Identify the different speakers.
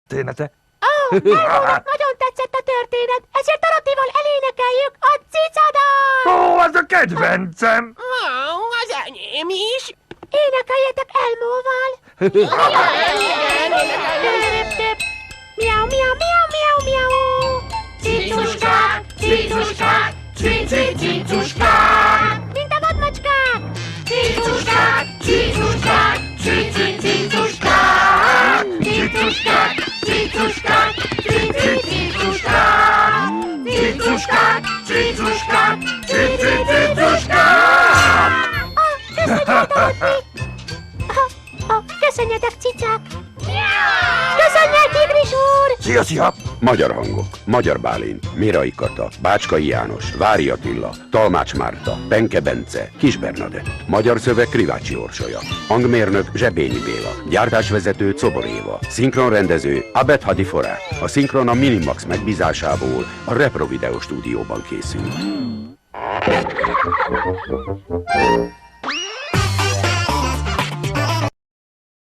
Speaker 1: története.
Speaker 2: Nagyon tetszett a történet, ezért Dorothyval elénekeljük a cicadalt!
Speaker 1: Ó, ez a kedvencem!
Speaker 3: Az enyém is.
Speaker 2: Énekeljetek Elmóval! Miau, miau, miau, miau, miau! Cicuskák, cicuskák, cicuskák! Mint a vadmacskák! Cicuskák, cicuskák, cicuskák! Cicuskák, cicuskák, cicuskák! Cicuskák, cicuskák, cicuskák! Köszönjük, Dorothy! Köszönjetek, cicák! Köszönjük, Tigris úr!
Speaker 1: Szia, szia!
Speaker 4: Magyar hangok: Magyar Bálint, Mérai Kata, Bácskai János, Vári Attila, Talmács Márta, Penke Bence, Kis Bernadett. Magyar szöveg: Krivácsi Orsolya. Hangmérnök: Zsebényi Béla. Gyártásvezető: Czobor Éva. Szinkronrendező: Abed Hadi Forrás. A szinkron a Minimax megbízásából a Repro Video stúdióban készült.